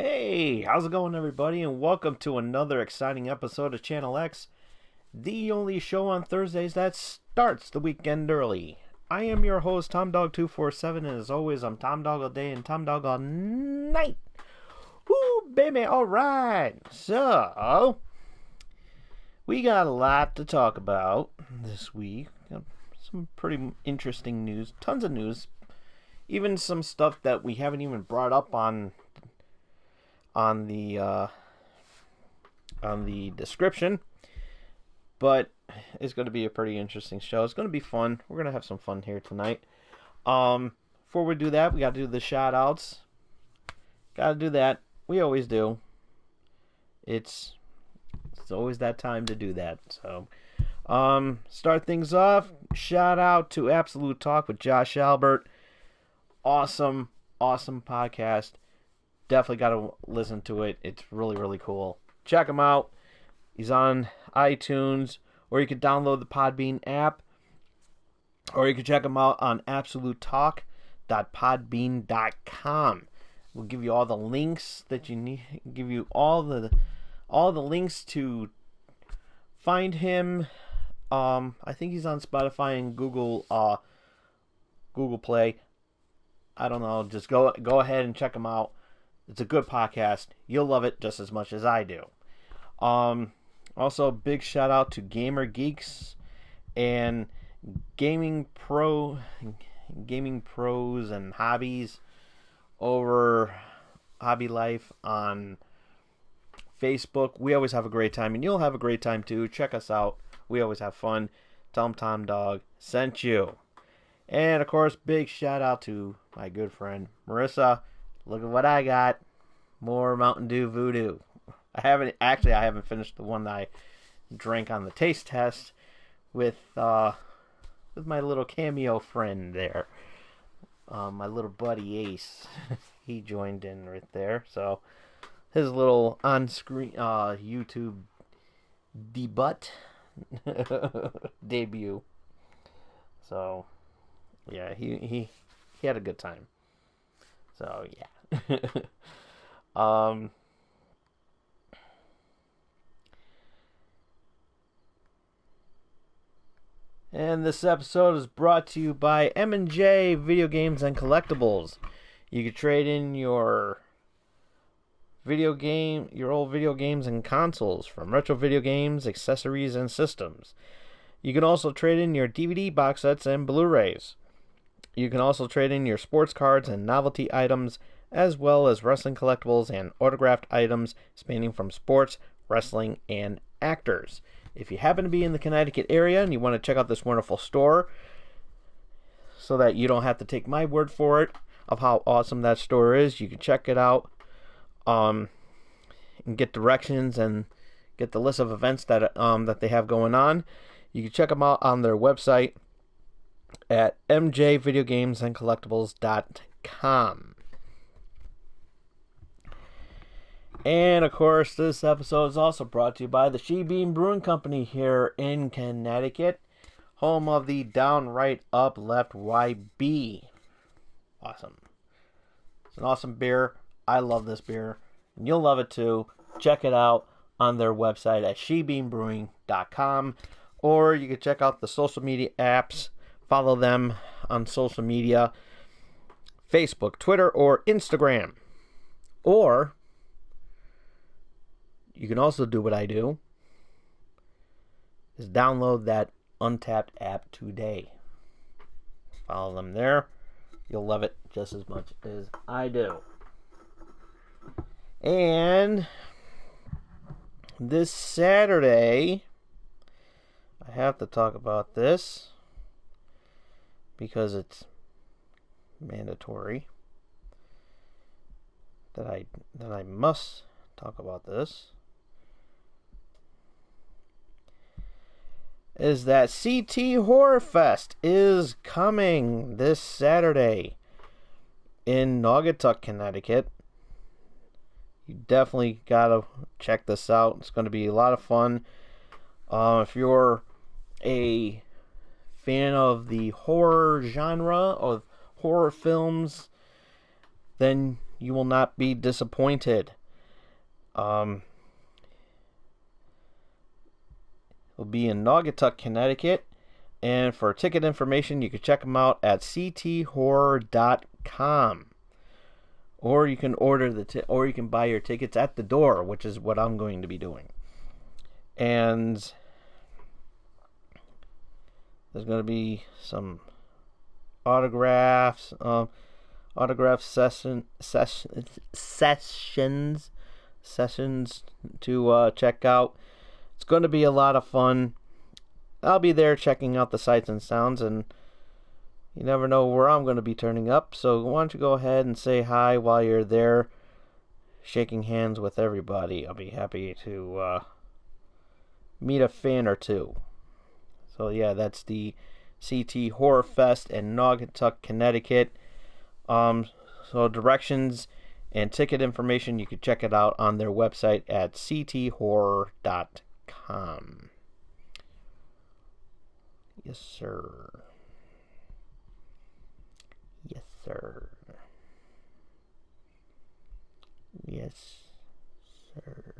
Hey, how's it going, everybody? And welcome to another exciting episode of Channel X, the only show on Thursdays that starts the weekend early. I am your host, TomDog247, and as always, I'm Tom Dog all day and Tom Dog all night. Woo, baby, alright. So, we got a lot to talk about this week. Got some pretty interesting news, tons of news, even some stuff that we haven't even brought up on the description, but it's going to be a pretty interesting show. It's going to be fun. We're going to have some fun here tonight. Before we do that, we got to do the shout outs. Got to do that. We always do. It's always that time to do that. So start things off. Shout out to Absolute Talk with Josh Albert. Awesome podcast. Definitely got to listen to it. It's really, really cool. Check him out. He's on iTunes, or you can download the Podbean app, or you can check him out on absolutetalk.podbean.com. We'll give you all the links that you need. Give you all the links to find him. I think he's on Spotify and Google Play. I don't know. Just go ahead and check him out. It's a good podcast. You'll love it just as much as I do. Also, big shout out to Gamer Geeks and gaming pros and hobbies over Hobby Life on Facebook. We always have a great time, and you'll have a great time too. Check us out. We always have fun. Tell them Tom Dog sent you. And of course, big shout out to my good friend Marissa. Look at what I got. More Mountain Dew Voodoo. I haven't finished the one that I drank on the taste test with my little cameo friend there. My little buddy Ace. He joined in right there. So his little on-screen YouTube debut. So yeah, he had a good time. So yeah. And this episode is brought to you by M&J Video Games and Collectibles. You can trade in your old video games and consoles from retro video games, accessories, and systems. You can also trade in your DVD box sets and Blu-rays. You can also trade in your sports cards and novelty items, as well as wrestling collectibles and autographed items spanning from sports, wrestling, and actors. If you happen to be in the Connecticut area and you want to check out this wonderful store, so that you don't have to take my word for it of how awesome that store is, you can check it out and get directions and get the list of events that they have going on. You can check them out on their website at mjvideogamesandcollectibles.com. And of course, this episode is also brought to you by the She Bean Brewing Company here in Connecticut, home of the Downright Up Left YB. Awesome. It's an awesome beer. I love this beer, and you'll love it too. Check it out on their website at shebeanbrewing.com, or you can check out the social media apps. Follow them on social media, Facebook, Twitter, or Instagram. Or you can also do what I do, is download that Untapped app today. Follow them there. You'll love it just as much as I do. And this Saturday, I have to talk about this because it's mandatory that I must talk about this. Is that CT Horror Fest is coming this Saturday in Naugatuck, Connecticut. You definitely gotta check this out. It's going to be a lot of fun. If you're a fan of the horror genre, of horror films, then you will not be disappointed. It'll be in Naugatuck, Connecticut. And for ticket information, you can check them out at cthorror.com. Or you can or you can buy your tickets at the door, which is what I'm going to be doing. And there's going to be some autograph sessions to check out. It's going to be a lot of fun. I'll be there checking out the sights and sounds, and you never know where I'm going to be turning up, so why don't you go ahead and say hi while you're there, shaking hands with everybody. I'll be happy to meet a fan or two. So yeah, that's the CT Horror Fest in Naugatuck, Connecticut. So directions and ticket information, you can check it out on their website at cthorror.com. Yes, sir. Yes, sir. Yes, sir.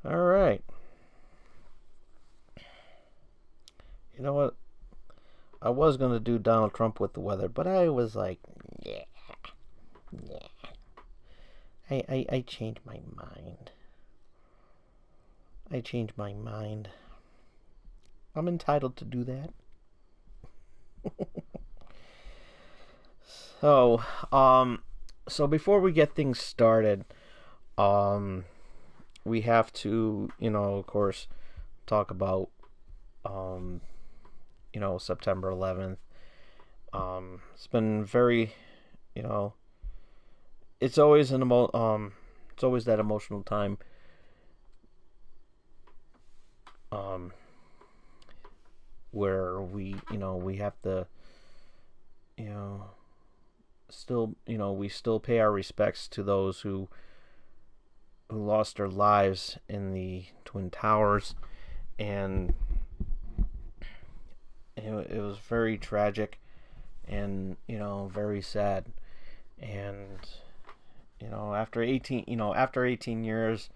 All right. You know what? I was going to do Donald Trump with the weather, but I was like, yeah. I changed my mind. I'm entitled to do that. So before we get things started, we have to, of course, talk about, September 11th. It's been very, it's always it's always that emotional time. Where we have to, still, we still pay our respects to those who lost their lives in the Twin Towers, and it was very tragic and very sad. And after 18 years,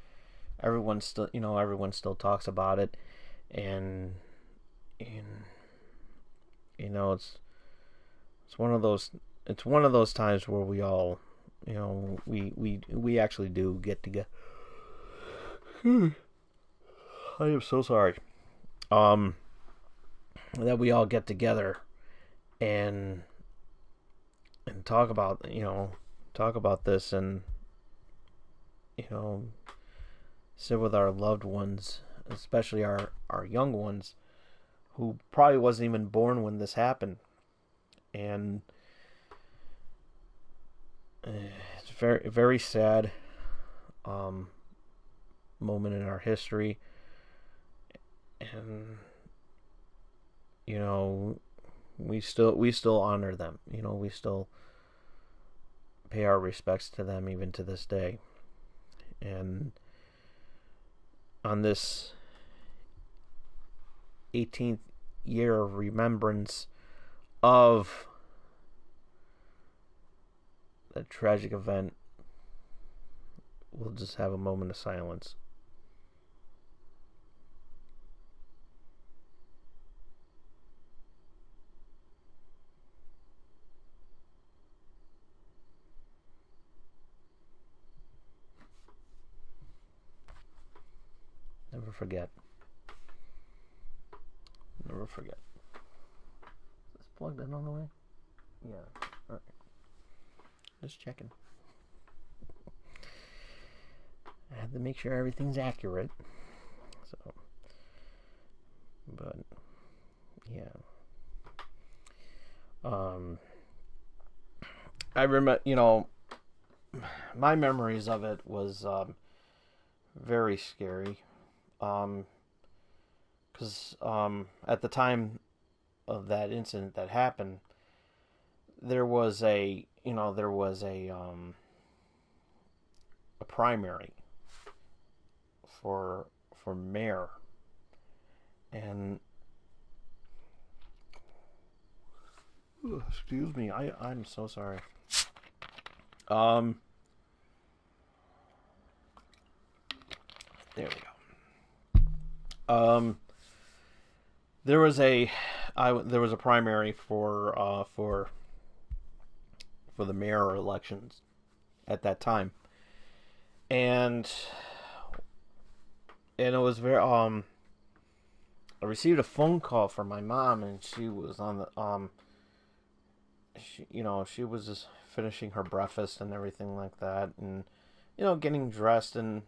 everyone still talks about it, and it's one of those times where we all we actually do get together. I am so sorry. That we all get together and talk about this, and sit with our loved ones, especially our young ones, who probably wasn't even born when this happened. And it's very, very sad moment in our history. And we still honor them. We still pay our respects to them even to this day. And on this 18th year of remembrance of that tragic event, we'll just have a moment of silence. Never forget. Never forget. Is this plugged in all the way? Yeah. Alright. Just checking. I have to make sure everything's accurate. So. But, yeah. I remember, my memories of it was very scary. Because at the time of that incident that happened, there was a primary for mayor, and Excuse me. I'm so sorry. There we go. There was a primary for the mayor elections at that time, and it was very I received a phone call from my mom, and she was on the she was just finishing her breakfast and everything like that, and getting dressed and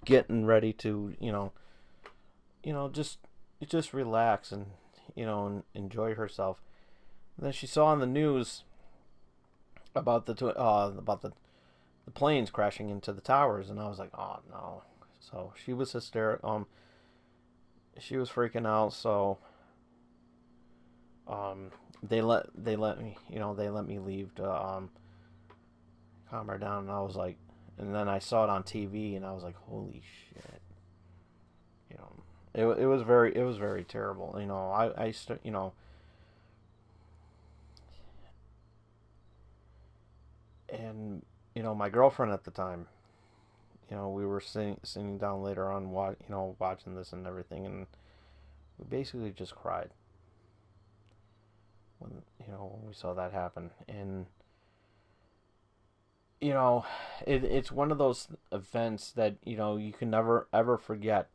getting ready to just relax and and enjoy herself. And then she saw on the news about the planes crashing into the towers, and I was like, oh no. So she was hysterical. She was freaking out. So they let me leave to calm her down, and I was like, and then I saw it on TV, and I was like, holy shit. It was very terrible. And my girlfriend at the time, we were sitting down later on, watching this and everything, and we basically just cried when when we saw that happen. And it's one of those events that you can never ever forget,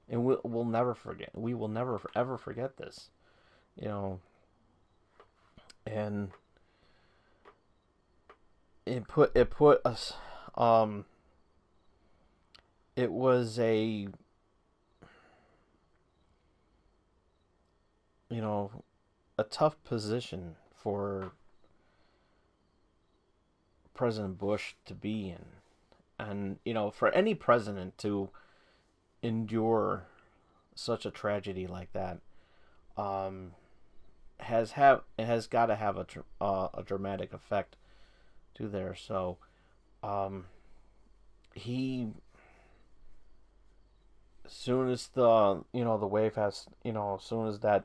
and we'll never forget. We will never ever forget this. And it put us. It was a a tough position for President Bush to be in, and for any president to endure such a tragedy like that, it has got to have a dramatic effect to there. So, he, as soon as the the wave has as soon as that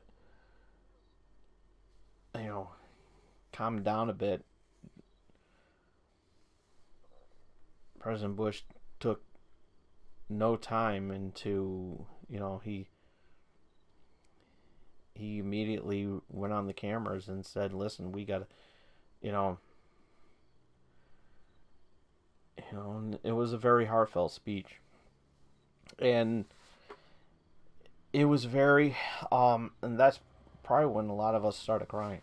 calmed down a bit, President Bush took no time into he immediately went on the cameras and said, listen, we got to and it was a very heartfelt speech, and it was very and that's probably when a lot of us started crying.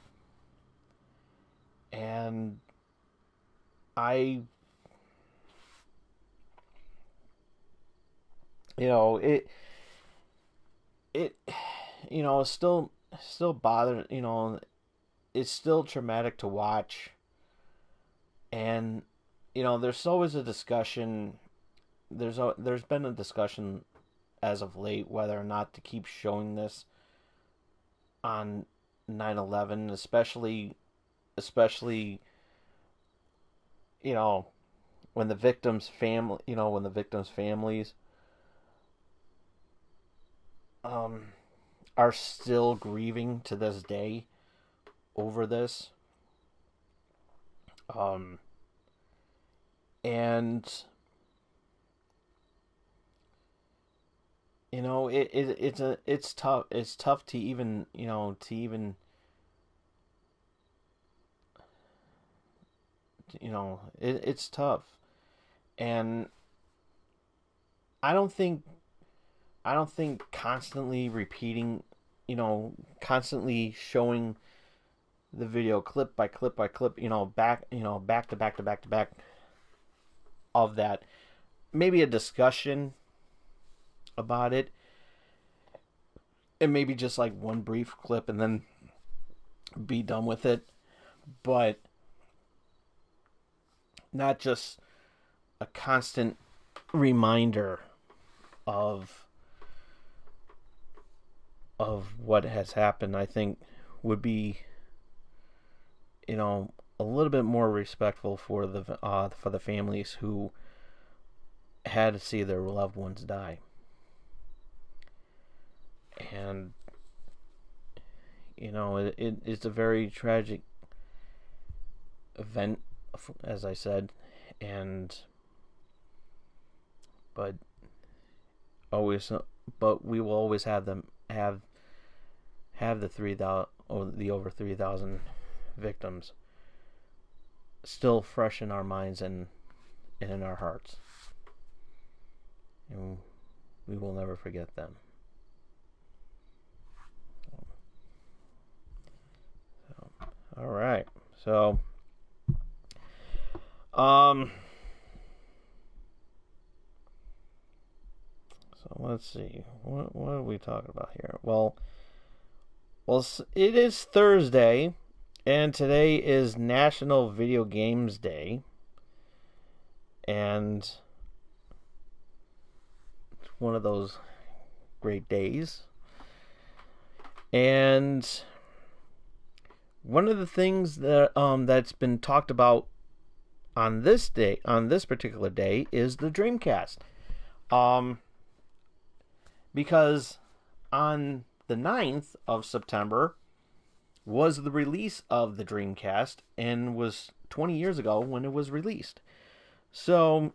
And I it still bothered, it's still traumatic to watch. And there's always a discussion, there's been a discussion as of late whether or not to keep showing this on 9/11, especially when the victims' families are still grieving to this day over this. And it's tough. It's tough to even it's tough. And I don't think constantly repeating, constantly showing the video clip by clip by clip, back to back to back to back of that. Maybe a discussion about it, and maybe just like one brief clip and then be done with it. But not just a constant reminder of what has happened. I think would be a little bit more respectful for the families who had to see their loved ones die. And it's a very tragic event, as I said, but always, but we will always have the 3,000 or the over 3,000 victims still fresh in our minds and in our hearts, and we will never forget them. All right, so let's see, what are we talking about here? Well, it is Thursday, and today is National Video Games Day, and it's one of those great days. And one of the things that that's been talked about on this particular day, is the Dreamcast. Because on the 9th of September was the release of the Dreamcast, and was 20 years ago when it was released. So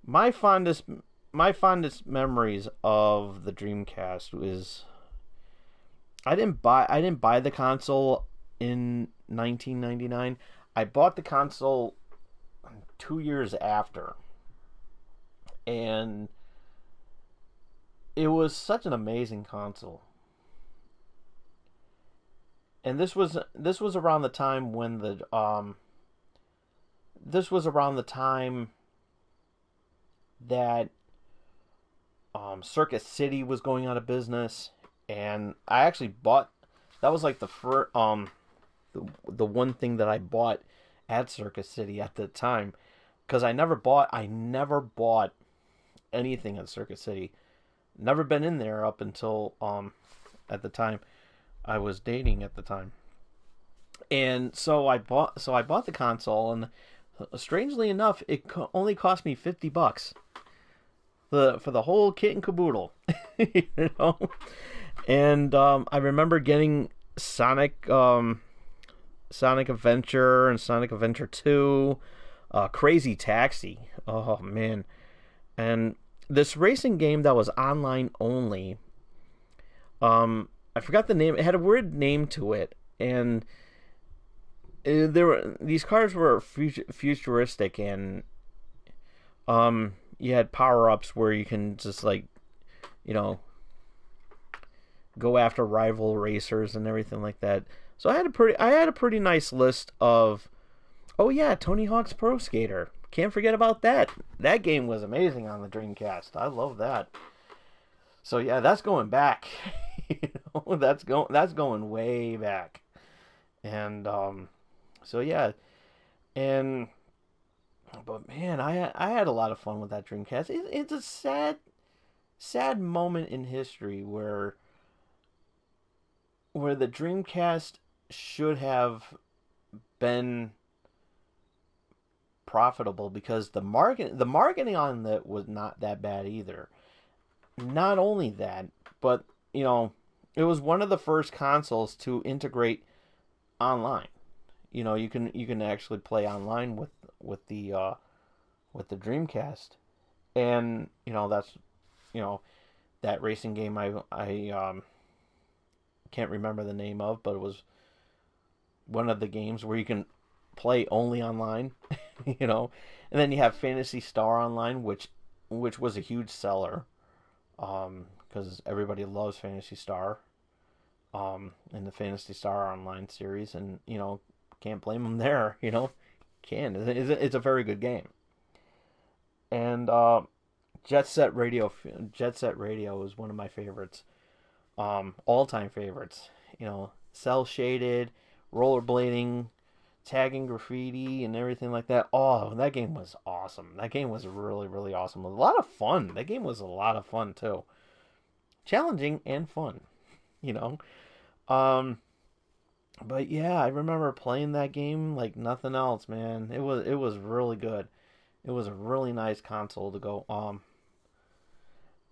my fondest memories of the Dreamcast is I didn't buy the console in 1999. I bought the console 2 years after, and it was such an amazing console. And this was around the time when that Circuit City was going out of business, and I actually bought. That was like the first, the one thing that I bought at Circuit City at the time, because I never bought anything at Circuit City. Never been in there up until at the time I was dating at the time. And so I bought the console, and strangely enough, it only cost me $50 for the whole kit and caboodle. You know? And I remember getting Sonic Adventure and Sonic Adventure 2, Crazy Taxi. Oh man. And this racing game that was online only. I forgot the name. It had a weird name to it, and these cars were futuristic, and you had power-ups where you can just go after rival racers and everything like that. So I had a pretty nice list of. Oh yeah, Tony Hawk's Pro Skater. Can't forget about that. That game was amazing on the Dreamcast. I love that. So yeah, that's going back. That's going way back. And so yeah, but man, I had a lot of fun with that Dreamcast. It's a sad moment in history where the Dreamcast should have been profitable, because the marketing on that was not that bad either. Not only that, but it was one of the first consoles to integrate online. You can actually play online with the Dreamcast, and that's that racing game I can't remember the name of, but it was one of the games where you can play only online. And then you have Phantasy Star Online, which was a huge seller, because everybody loves Phantasy Star, in the Phantasy Star Online series, and can't blame them there. It's a very good game. And Jet Set Radio is one of my favorites, all-time favorites. Cell shaded, rollerblading, tagging graffiti, and everything like that. Oh, that game was awesome. That game was really, really awesome. A lot of fun. That game was a lot of fun too. Challenging and fun, But yeah, I remember playing that game like nothing else, man. It was really good. It was a really nice console to go.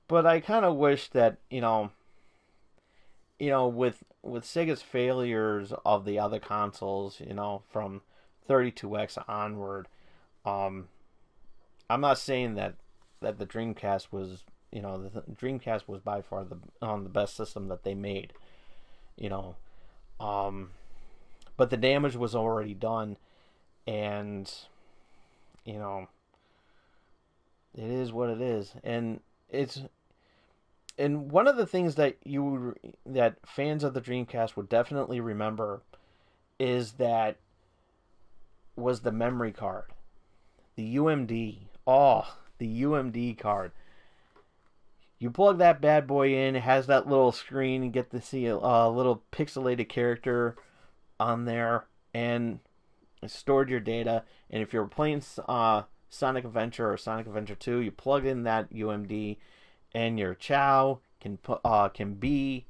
But I kind of wish that with Sega's failures of the other consoles, from 32X onward, um, I'm not saying that the Dreamcast was, the Dreamcast was by far the best system that they made, you know, um, but the damage was already done, and you know, it is what it is, and one of the things that fans of the Dreamcast would definitely remember is that was the memory card, the UMD. Oh, the UMD card. You plug that bad boy in, it has that little screen, you get to see a little pixelated character on there, and it stored your data. And if you're playing Sonic Adventure or Sonic Adventure 2, you plug in that UMD, and your Chow can be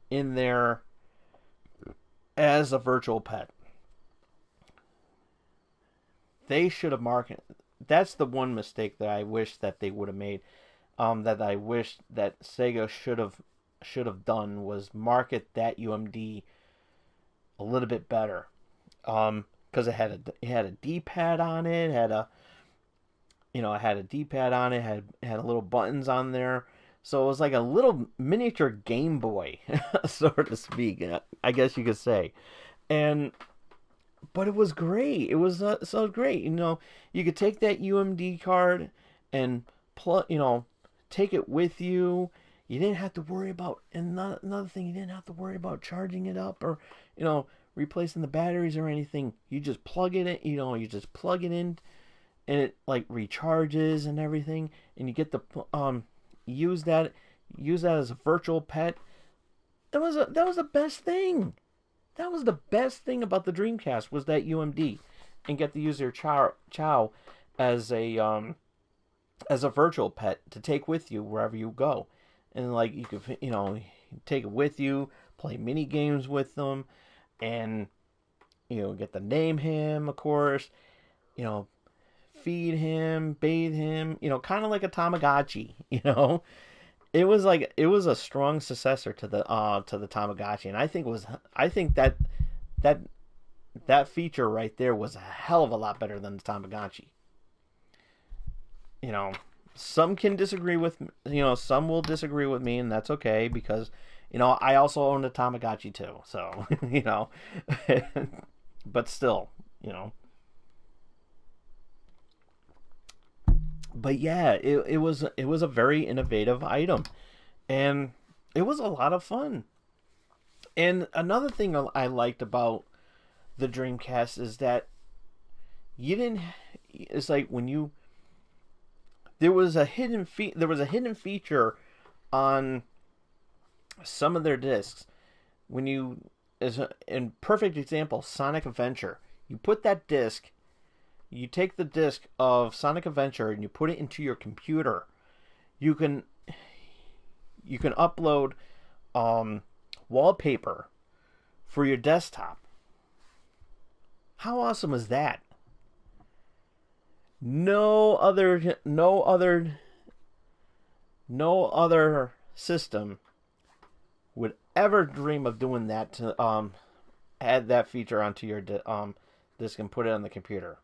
in there as a virtual pet. They should have marketed. That's the one mistake that I wish that they would have made. That I wish that Sega should have done was market that UMD a little bit better. Because it had a D-pad on it, it had a D-pad on it, had little buttons on there. So it was like a little miniature Game Boy, so to speak, I guess you could say. And but it was great. It was so great. You could take that UMD card and take it with you. You didn't have to worry about, and another thing, you didn't have to worry about charging it up or, replacing the batteries or anything. You just plug it in, you just plug it in, and it like recharges and everything, and you get the use that as a virtual pet. That was the best thing. That was the best thing about the Dreamcast was that UMD, and get to use your Chow as a virtual pet to take with you wherever you go, and like you could take it with you, play mini games with them, and get to name him, of course, feed him, bathe him, kind of like a Tamagotchi. It was a strong successor to the Tamagotchi, and I think that feature right there was a hell of a lot better than the Tamagotchi. Some can disagree with, some will disagree with me, and that's okay, because I also own a Tamagotchi too, so but still, but yeah, it was a very innovative item, and it was a lot of fun. And another thing I liked about the Dreamcast is that you didn't. It's like when you there was a hidden feature on some of their discs. When you, as a in perfect example, Sonic Adventure, you put that disc, you take the disc of Sonic Adventure and you put it into your computer. You can upload wallpaper for your desktop. How awesome is that? No other system would ever dream of doing that, to add that feature onto your disk and put it on the computer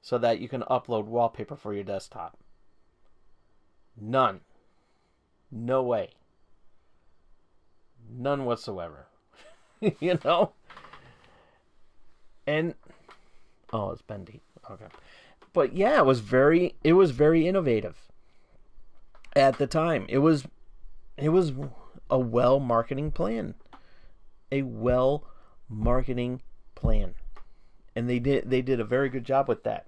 so that you can upload wallpaper for your desktop. None. No way. None whatsoever. you know? And oh, it's bendy. Okay. But yeah, it was very innovative at the time. It was a well marketing plan. A well marketing plan. And they did a very good job with that.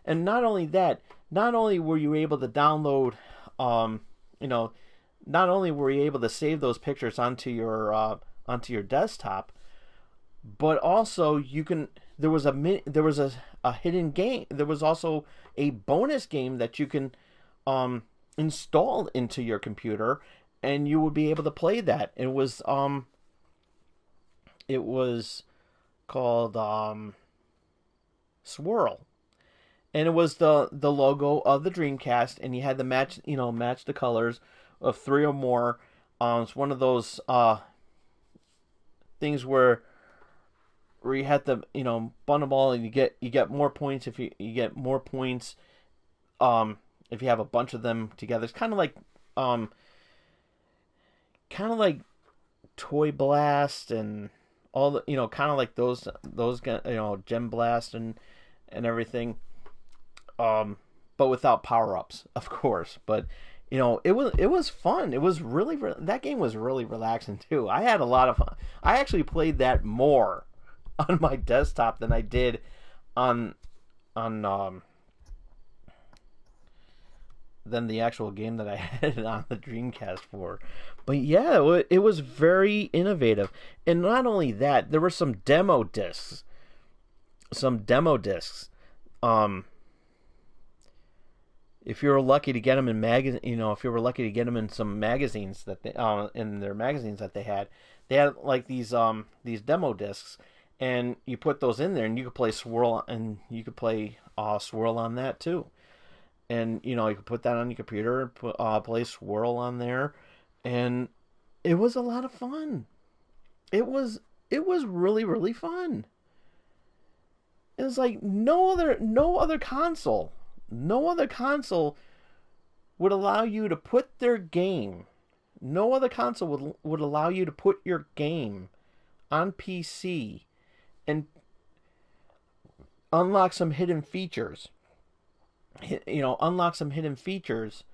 And not only that, not only were you able to download not only were you able to save those pictures onto your desktop, but also you can. There was a hidden game. There was also a bonus game that you can install into your computer, and you would be able to play that. It was called Swirl, and it was the logo of the Dreamcast, and you had to match the colors of three or more It's one of those things where you have to, bundle all, and you get more points if you get more points if you have a bunch of them together. It's kind of like Toy Blast and all the, kind of like those Gem Blast and everything. But without power-ups, of course. But it was fun. It was really that game was really relaxing too. I had a lot of fun. I actually played that more on my desktop than I did on than the actual game that I had on the Dreamcast for. But yeah, it was very innovative. And not only that, there were some demo discs. If you were lucky to get them in if you were lucky to get them in some magazines that in their magazines that they had like these demo discs, and you put those in there, and you could play Swirl, and you could play Swirl on that too. And you could put that on your computer, play Swirl on there, and it was a lot of fun. It was really, really fun. It was like no other console would allow you to put their game. No other console would allow you to put your game on PC and unlock some hidden features. Unlock some hidden features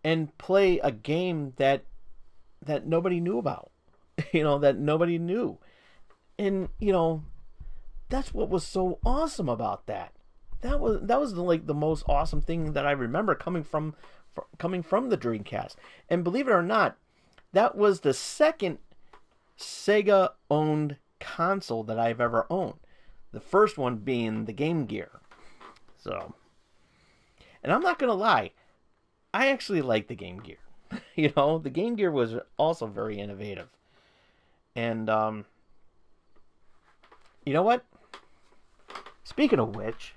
and play a game that nobody knew about. That nobody knew. And that's what was so awesome about that. That was like the most awesome thing that I remember coming from the Dreamcast. And believe it or not, that was the second Sega owned console that I've ever owned. The first one being the Game Gear. So, and I'm not gonna lie, I actually like the Game Gear. The Game Gear was also very innovative. And you know what? Speaking of which,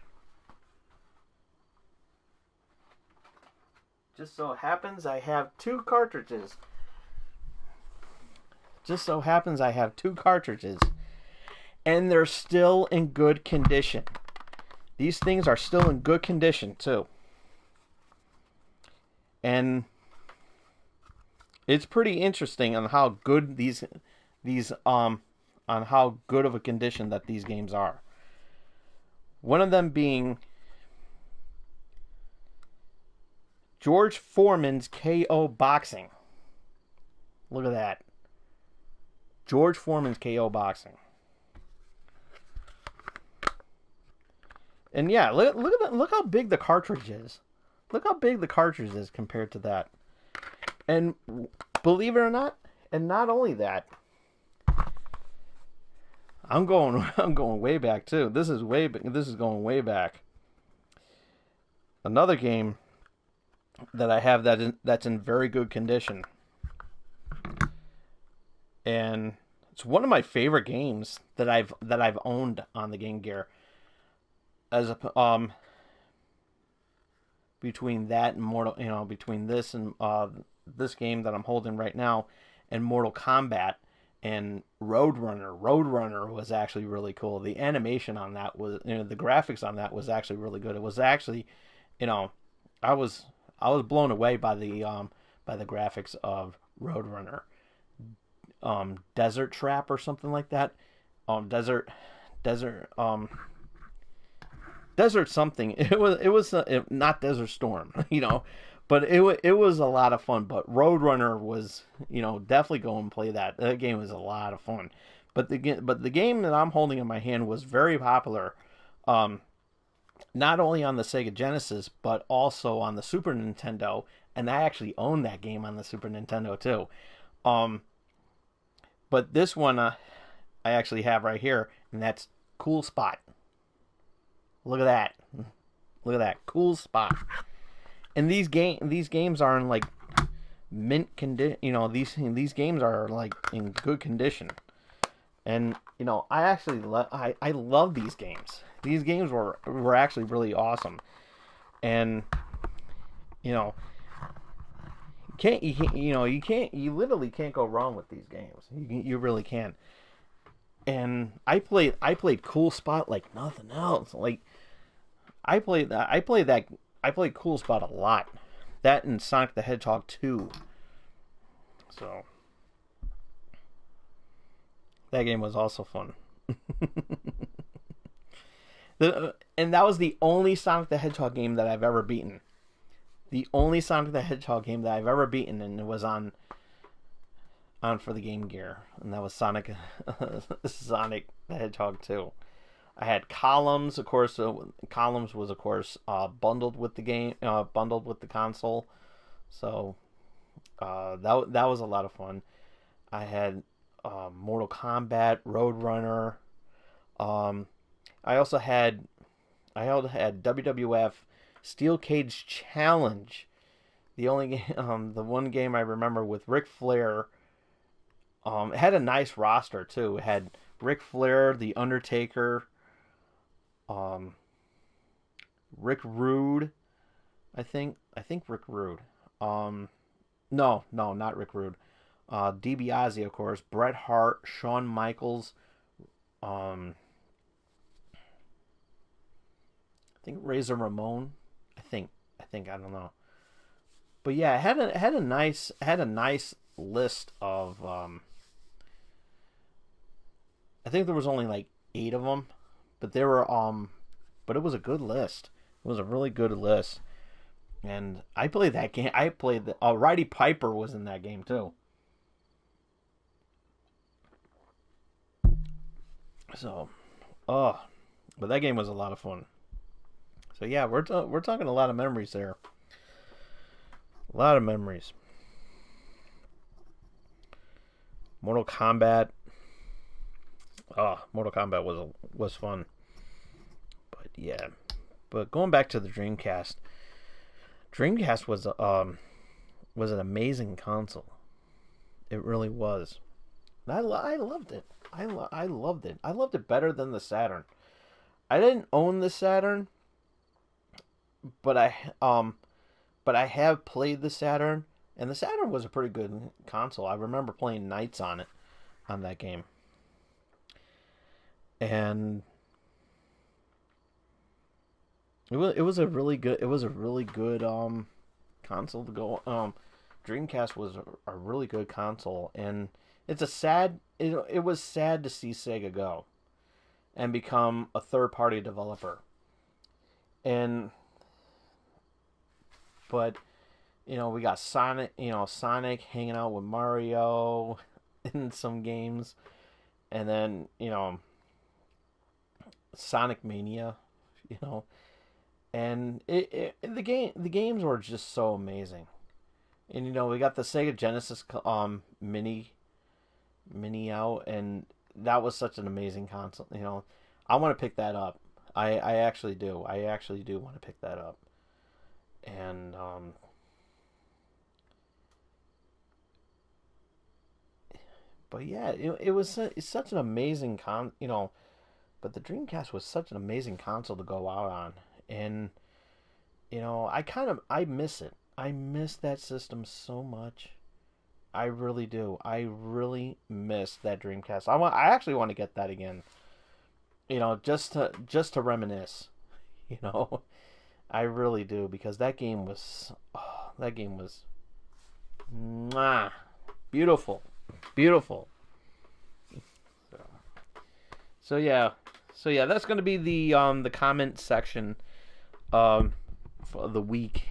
just so happens I have two cartridges. And they're still in good condition. These things are still in good condition too. And it's pretty interesting on how good on how good of a condition that these games are. One of them being George Foreman's KO Boxing. Look at that. George Foreman's KO Boxing. And yeah, look at that. Look how big the cartridge is. Look how big the cartridge is compared to that. And believe it or not, and not only that, I'm going way back too. This is going way back. Another game that I have that's in very good condition, and it's one of my favorite games that I've owned on the Game Gear. Between that and between this and this game that I'm holding right now, and Mortal Kombat and Roadrunner. Roadrunner was actually really cool. The animation on that was, the graphics on that was actually really good. It was actually, I was blown away by the graphics of Roadrunner. Desert Trap or something like that. Desert something. It was not Desert Storm, but it was a lot of fun. But Roadrunner was, definitely go and play that. That game was a lot of fun. But the game that I'm holding in my hand was very popular, not only on the Sega Genesis but also on the Super Nintendo, and I actually own that game on the Super Nintendo too. But this one I actually have right here, and that's Cool Spot. Look at that. Look at that. Cool Spot. And these games are in like mint condition. These games are like in good condition. And I actually I love these games. These games were actually really awesome. And you literally can't go wrong with these games. You really can't. And I played Cool Spot like nothing else. Like I played Cool Spot a lot. That and Sonic the Hedgehog 2. So that game was also fun. And that was the only Sonic the Hedgehog game that I've ever beaten. The only Sonic the Hedgehog game that I've ever beaten, and it was on for the Game Gear, and that was Sonic Sonic the Hedgehog 2. I had Columns, of course. Columns was, of course, bundled with the game, bundled with the console. So that was a lot of fun. I had Mortal Kombat, Roadrunner. I also had WWF Steel Cage Challenge. The one game I remember with Ric Flair. It had a nice roster too. It had Ric Flair, The Undertaker, Rick Rude. I think Rick Rude. No, not Rick Rude. DiBiase, of course. Bret Hart, Shawn Michaels. I think Razor Ramon. I think I don't know. But yeah, it had a nice list of. I think there was only like 8 of them, but there were but it was a good list. It was a really good list, and I played that game. I played the Roddy Piper was in that game too. So, but that game was a lot of fun. So yeah, we're talking a lot of memories there. A lot of memories. Mortal Kombat. Mortal Kombat was fun. But yeah. But going back to the Dreamcast. Dreamcast was an amazing console. It really was. And I loved it. I loved it. I loved it better than the Saturn. I didn't own the Saturn, but I have played the Saturn, and the Saturn was a pretty good console. I remember playing Nights on that game. And it was a really good console to go. Dreamcast was a really good console, and it was sad to see Sega go and become a third-party developer. But we got Sonic hanging out with Mario in some games, and then Sonic Mania, and the games were just so amazing. And we got the Sega Genesis mini out, and that was such an amazing console. I want to pick that up. I actually do. I actually do want to pick that up. And but yeah, it's such an amazing but the Dreamcast was such an amazing console to go out on. And I miss it. I miss that system so much. I really do. I really miss that Dreamcast. I actually want to get that again. Just to reminisce. I really do, because that game was beautiful. So yeah, that's going to be the comment section for the week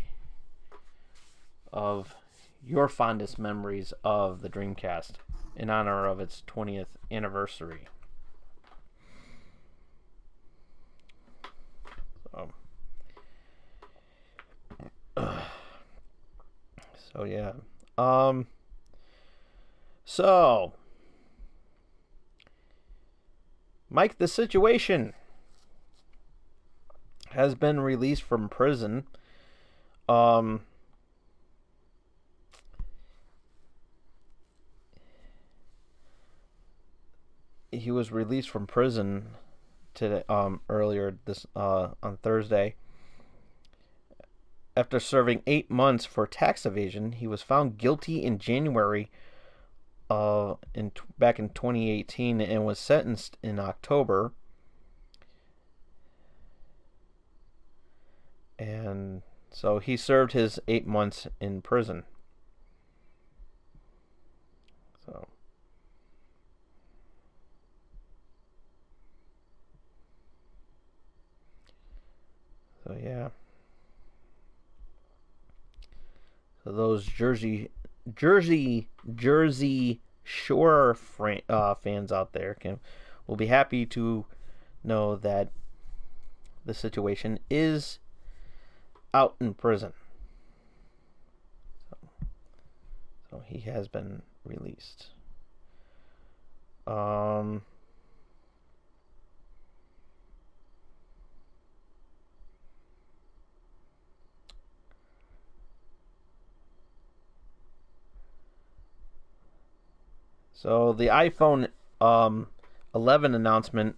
of your fondest memories of the Dreamcast in honor of its 20th anniversary. So yeah. So Mike the Situation has been released from prison. He was released from prison today, earlier this on Thursday. After serving 8 months for tax evasion, he was found guilty in January back in 2018 and was sentenced in October. And so he served his 8 months in prison. So yeah. So those Jersey Shore fans out there will be happy to know that the situation is out in prison. So he has been released. So the iPhone 11 announcement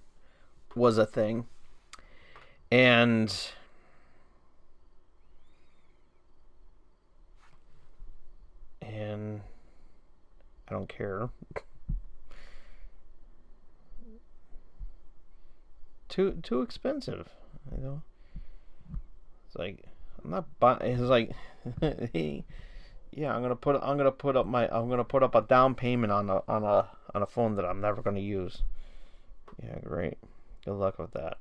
was a thing, and I don't care. Too expensive, you know. It's like I'm not buying. It's like yeah, I'm gonna put up a down payment on a phone that I'm never gonna use. Yeah, great. Good luck with that.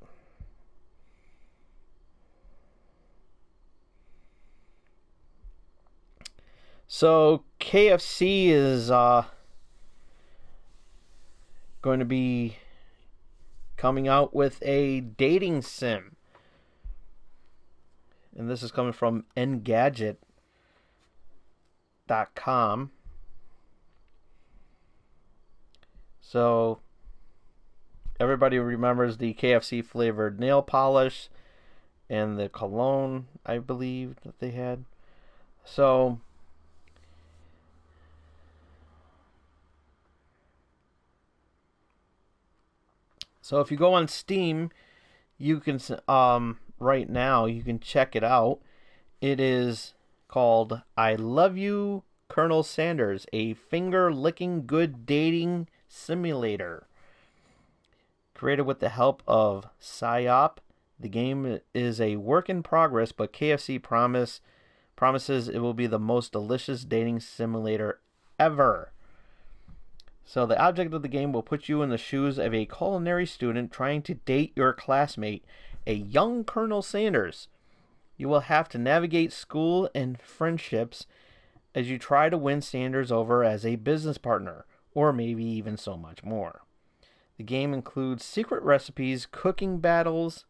So KFC is going to be coming out with a dating sim, and this is coming from Engadget.com. So everybody remembers the KFC flavored nail polish and the cologne, I believe, that they had. So if you go on Steam, you can right now you can check it out. It is called I Love You, Colonel Sanders, a finger-licking good dating simulator. Created with the help of PsyOp, the game is a work in progress, but KFC promises it will be the most delicious dating simulator ever. So the object of the game will put you in the shoes of a culinary student trying to date your classmate, a young Colonel Sanders. You will have to navigate school and friendships as you try to win Sanders over as a business partner, or maybe even so much more. The game includes secret recipes, cooking battles,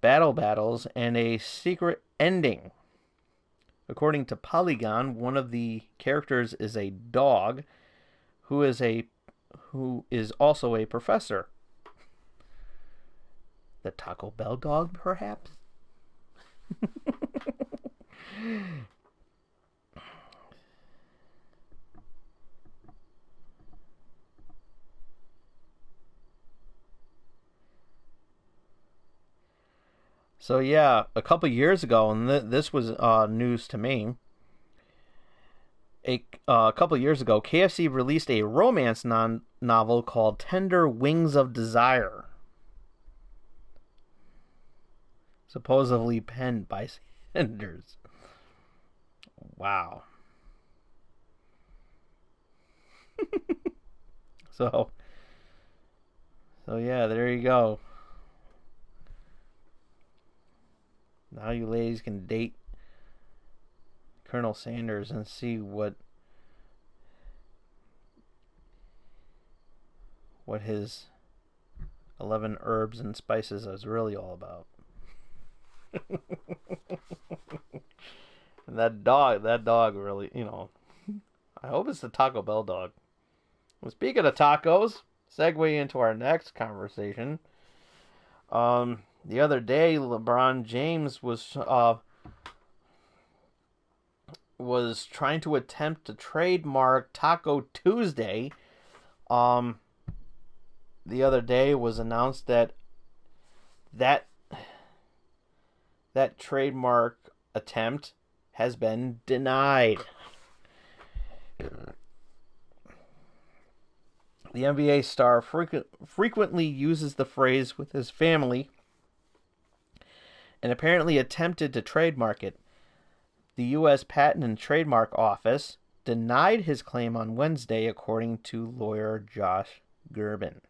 battles, and a secret ending. According to Polygon, one of the characters is a dog who is also a professor. The Taco Bell dog, perhaps? So yeah, a couple years ago, and this was news to me. A couple years ago, KFC released a romance novel called Tender Wings of Desire, supposedly penned by Sanders. Wow. So yeah, there you go. Now you ladies can date Colonel Sanders and see what his 11 herbs and spices is really all about. And that dog really, I hope it's the Taco Bell dog. Well, speaking of tacos, segue into our next conversation. The other day, LeBron James was trying to attempt to trademark Taco Tuesday. The other day was announced that that trademark attempt has been denied. The NBA star frequently uses the phrase with his family and apparently attempted to trademark it. The U.S. Patent and Trademark Office denied his claim on Wednesday, according to lawyer Josh Gerben.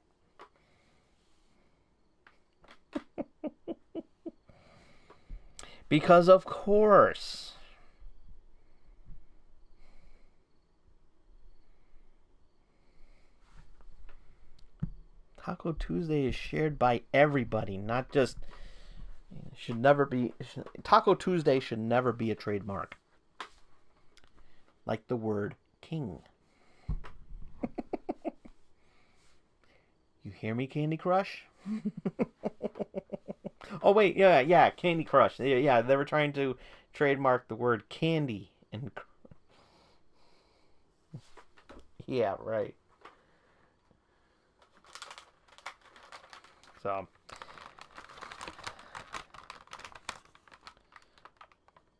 Because, of course, Taco Tuesday is shared by everybody, not just... Should never be... Taco Tuesday should never be a trademark. Like the word king. You hear me, Candy Crush? Oh, wait, yeah, Candy Crush. Yeah, they were trying to trademark the word candy. And yeah, right. So...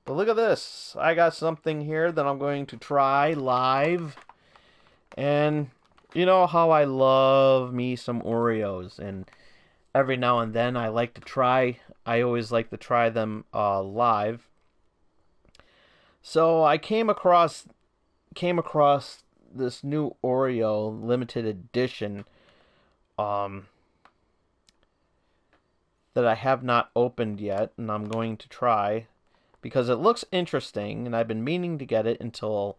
But look at this. I got something here that I'm going to try live. And you know how I love me some Oreos. And every now and then I always like to try them live. So I came across this new Oreo limited edition that I have not opened yet. And I'm going to try. Because it looks interesting, and I've been meaning to get it until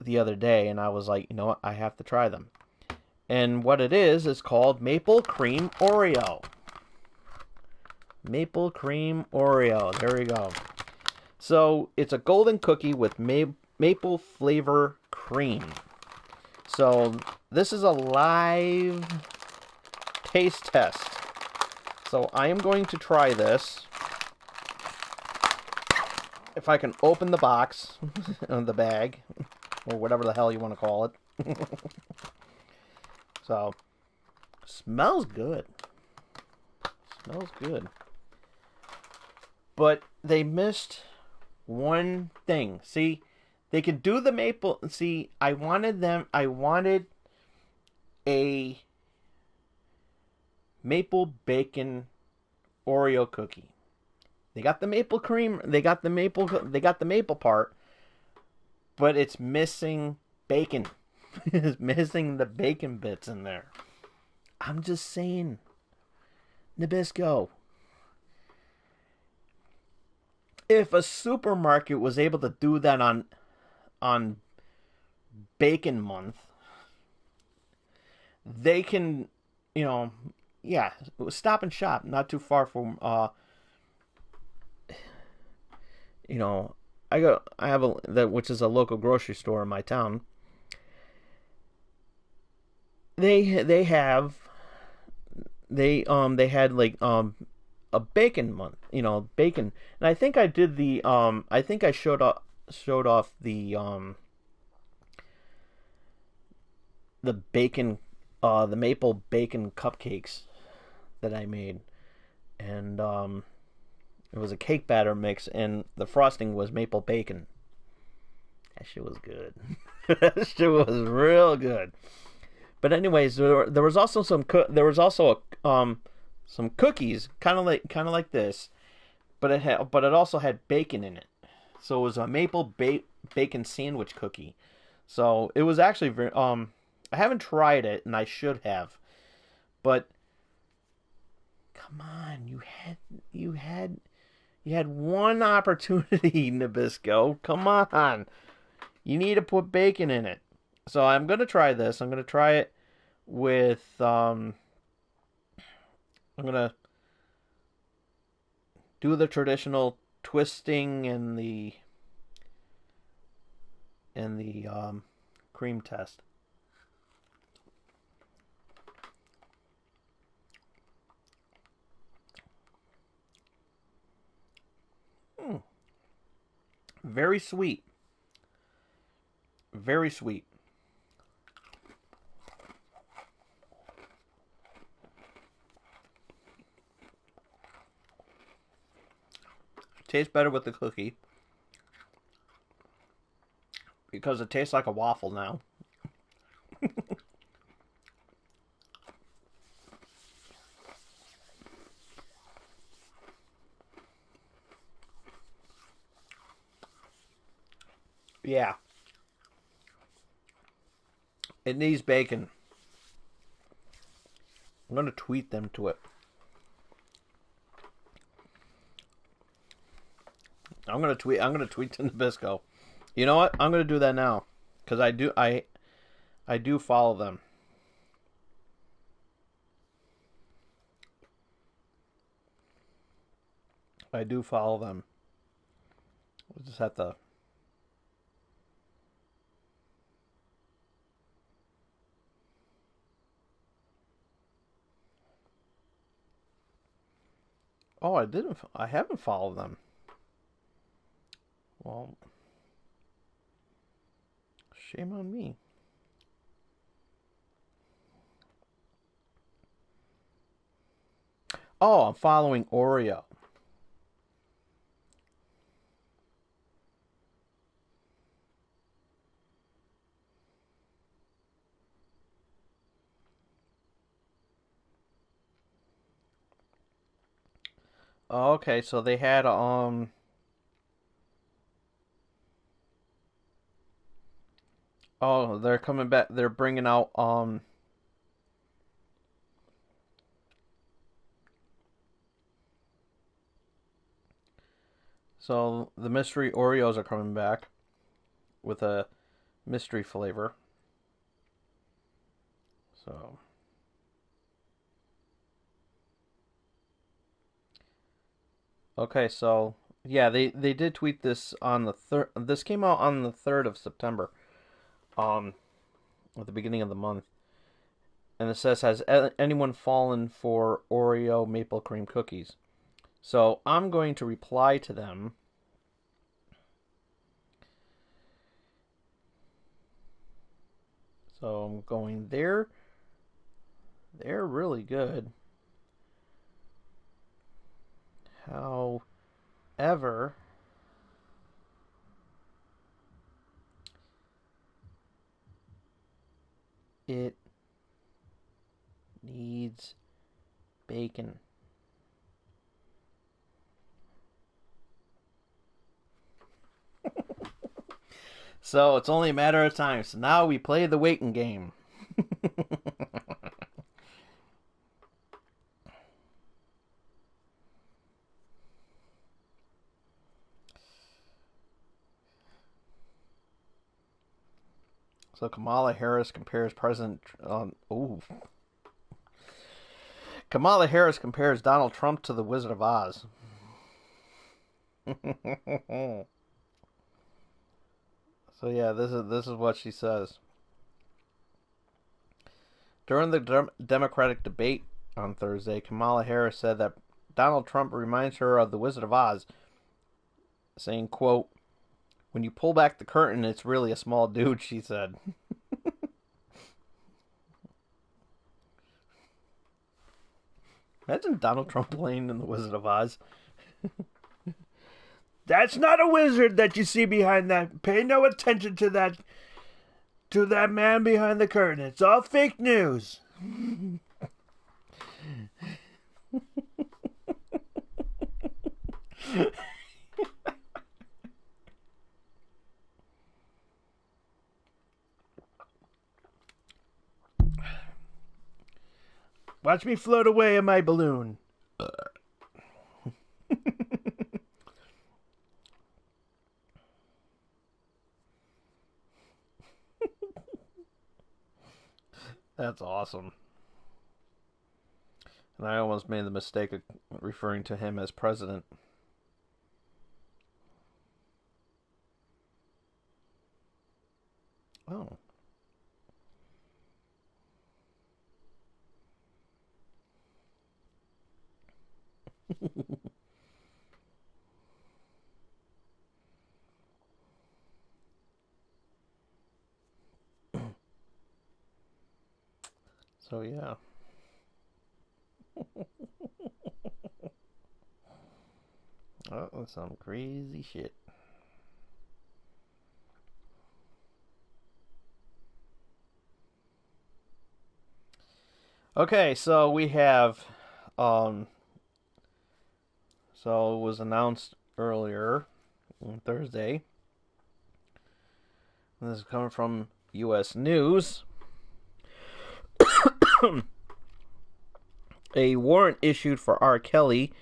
the other day, and I was like, you know what, I have to try them. And what it is called Maple Cream Oreo. Maple Cream Oreo. There we go. So, it's a golden cookie with maple flavor cream. So, this is a live taste test. So, I am going to try this. If I can open the box, the bag, or whatever the hell you want to call it. So, smells good. Smells good. But they missed one thing. See, they could do the maple. See, I wanted a maple bacon Oreo cookie. They got the maple cream, they got the maple part, but it's missing bacon. It's missing the bacon bits in there. I'm just saying, Nabisco. If a supermarket was able to do that on Bacon Month, they can, Stop and Shop, not too far from I have which is a local grocery store in my town. They had like a bacon month, bacon. And I think I did I think I showed off the bacon, the maple bacon cupcakes that I made. And it was a cake batter mix, and the frosting was maple bacon. That shit was good. That shit was real good. But anyways, there was also some cookies, kind of like this, but it also had bacon in it. So it was a maple bacon sandwich cookie. So it was actually very I haven't tried it, and I should have, but come on, you had one opportunity, Nabisco. Come on. You need to put bacon in it. So I'm going to try this. I'm going to try it with... I'm going to do the traditional twisting and the cream test. Very sweet. Very sweet. tastes better with the cookie because it tastes like a waffle now. Yeah. It needs bacon. I'm going to tweet them to it. I'm going to tweet to Nabisco. You know what? I'm going to do that now cuz I do follow them. I do follow them. We'll just have to. Oh, I didn't. I haven't followed them. Well, shame on me. Oh, I'm following Oreo. Oh, okay, so they had oh, they're coming back. They're bringing out so the mystery Oreos are coming back with a mystery flavor. So okay, so yeah, they did tweet this on the third. This came out on the 3rd of September, um, at the beginning of the month, and it says, "Has anyone fallen for Oreo maple cream cookies?" So I'm going to reply to them. So I'm going there. They're really good. However, it needs bacon. So it's only a matter of time. So now we play the waiting game. So Kamala Harris compares President. Kamala Harris compares Donald Trump to the Wizard of Oz. So yeah, this is what she says. During the Democratic debate on Thursday, Kamala Harris said that Donald Trump reminds her of the Wizard of Oz, saying, quote, "When you pull back the curtain, it's really a small dude," she said. Imagine Donald Trump playing in the Wizard of Oz. That's not a wizard that you see behind that. Pay no attention to that man behind the curtain. It's all fake news. Watch me float away in my balloon. That's awesome. And I almost made the mistake of referring to him as president. Oh. So yeah. Oh, that's some crazy shit. Okay, so we have, so it was announced earlier on Thursday. And this is coming from U.S. News. A warrant issued for R. Kelly,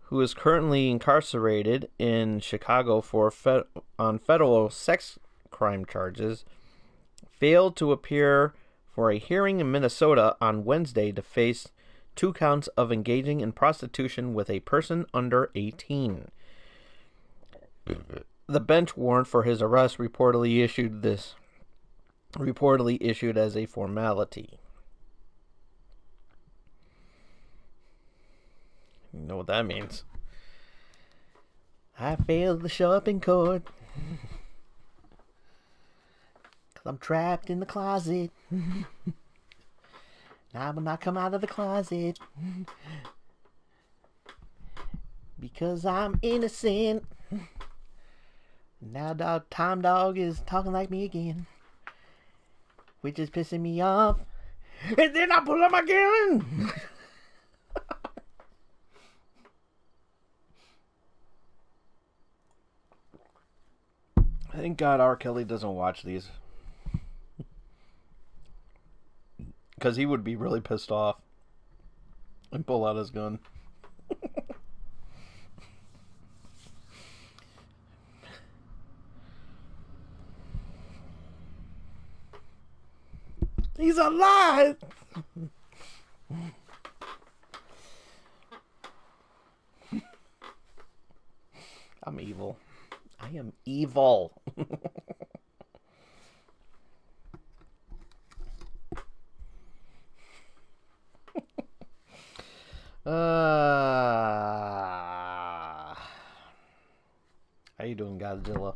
who is currently incarcerated in Chicago on federal sex crime charges, failed to appear for a hearing in Minnesota on Wednesday to face 2 counts of engaging in prostitution with a person under 18. The bench warrant for his arrest reportedly issued as a formality. You know what that means. I failed to show up in court. 'Cause I'm trapped in the closet. Now I will not come out of the closet. Because I'm innocent. Now Tom Dog is talking like me again. Which is pissing me off. And then I pull out my gun. Thank God R. Kelly doesn't watch these. Because he would be really pissed off. And pull out his gun. He's alive! I'm evil. I am evil. How you doing, Godzilla?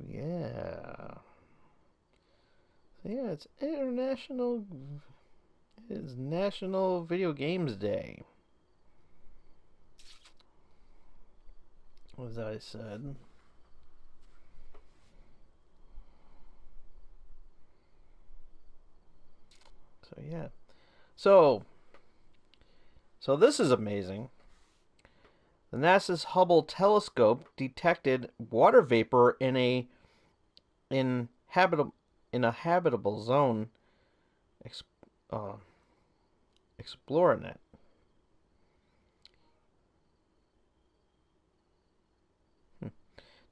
Yeah. So yeah, it's National Video Games Day. As I said. So yeah. So this is amazing. The NASA's Hubble telescope detected water vapor in a habitable zone. Exploring it.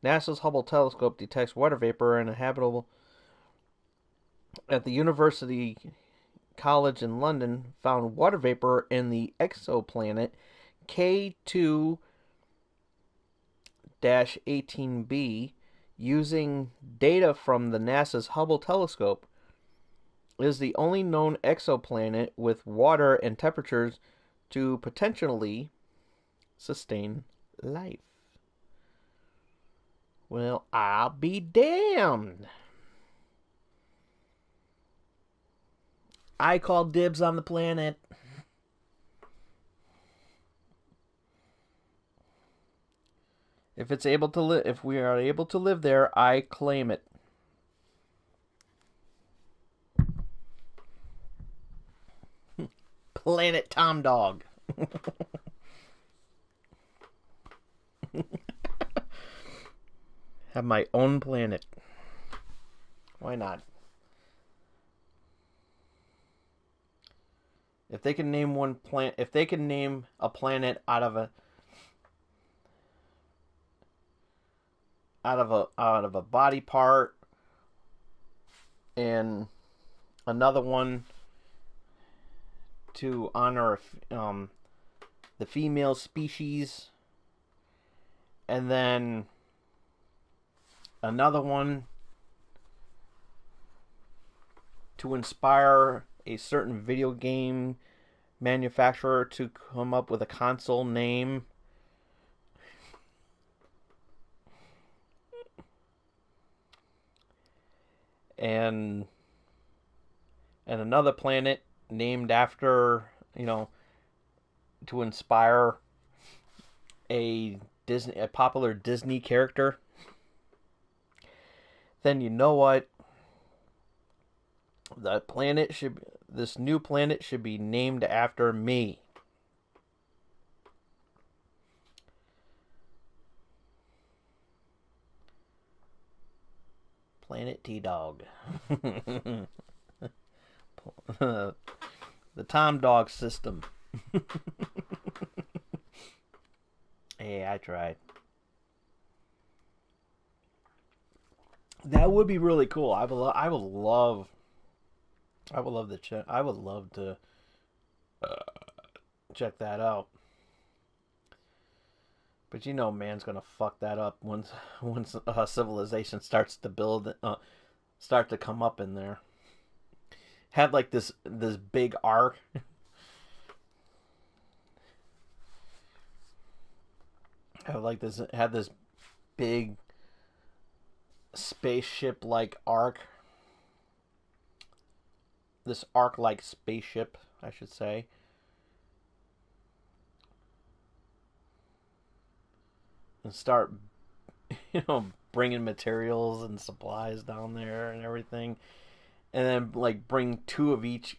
NASA's Hubble telescope detects water vapor in a habitable. At the University College in London, found water vapor in the exoplanet K2-18b using data from the NASA's Hubble telescope. It is the only known exoplanet with water and temperatures to potentially sustain life. Well, I'll be damned. I call dibs on the planet. If we are able to live there, I claim it. Planet Tom Dog. Have my own planet. Why not? If they can name a planet out of a body part, and another one to honor the female species, and then another one to inspire a certain video game manufacturer to come up with a console name. And another planet named after, to inspire a popular Disney character, then you know what? This new planet should be named after me. Planet T-Dog. The Tom Dog system. Hey, I tried. That would be really cool. I would love to check that out. But man's gonna fuck that up once civilization starts to come up in there. Had like this big arc. Had this big spaceship like arc. This arc like spaceship, I should say. And start, bringing materials and supplies down there and everything. And then, like, bring two of each.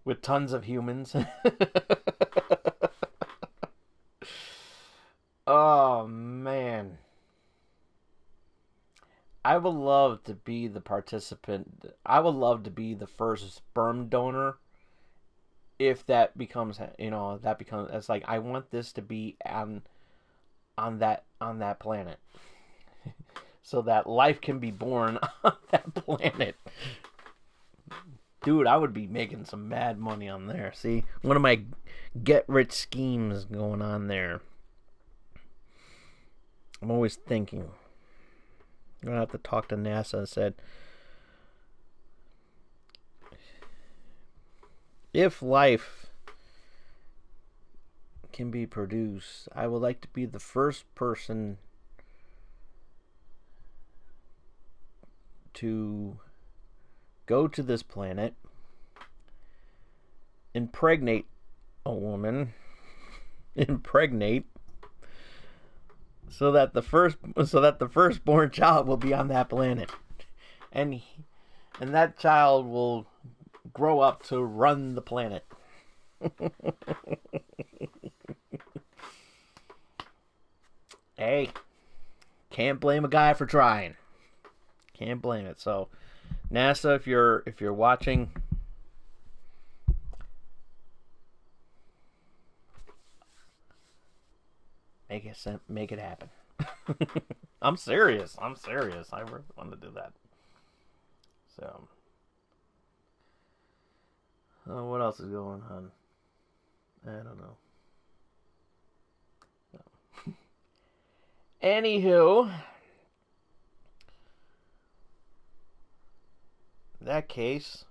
With tons of humans. Oh, man. I would love to be the participant. I would love to be the first sperm donor. If that becomes, it's like, I want this to be on that planet. So that life can be born on that planet. Dude, I would be making some mad money on there. See, one of my get-rich schemes going on there. I'm always thinking. I'm going to have to talk to NASA and said, if life can be produced, I would like to be the first person to go to this planet, impregnate a woman, so that the firstborn child will be on that planet, and that child will grow up to run the planet. Hey, can't blame a guy for trying. Can't blame it. So, NASA, if you're watching, make it happen. I'm serious. I really want to do that. So, what else is going on? I don't know. No. Anywho, in that case,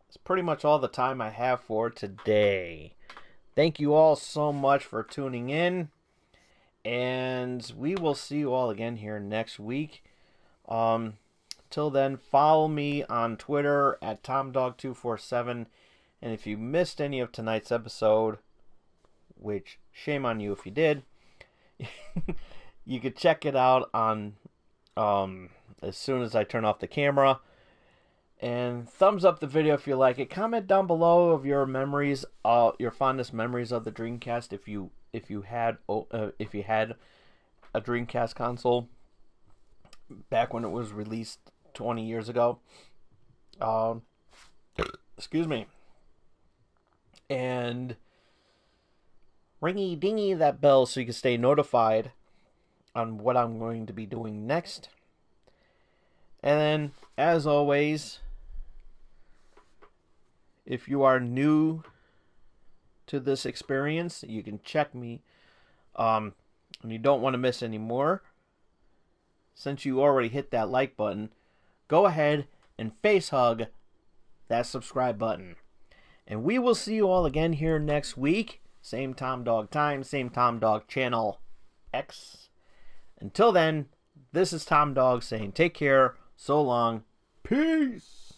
it's pretty much all the time I have for today. Thank you all so much for tuning in, and we will see you all again here next week. Till then, follow me on Twitter at TomDog247, and if you missed any of tonight's episode, which shame on you if you did, you could check it out on as soon as I turn off the camera. And thumbs up the video if you like it. Comment down below of your memories, your fondest memories of the Dreamcast. If you had a Dreamcast console back when it was released 20 years ago. Excuse me. And ringy dingy that bell so you can stay notified on what I'm going to be doing next. And then, as always, if you are new to this experience, you can check me. And you don't want to miss any more. Since you already hit that like button, go ahead and face hug that subscribe button. And we will see you all again here next week. Same Tom Dog time, same Tom Dog channel X. Until then, this is Tom Dog saying take care, so long, peace.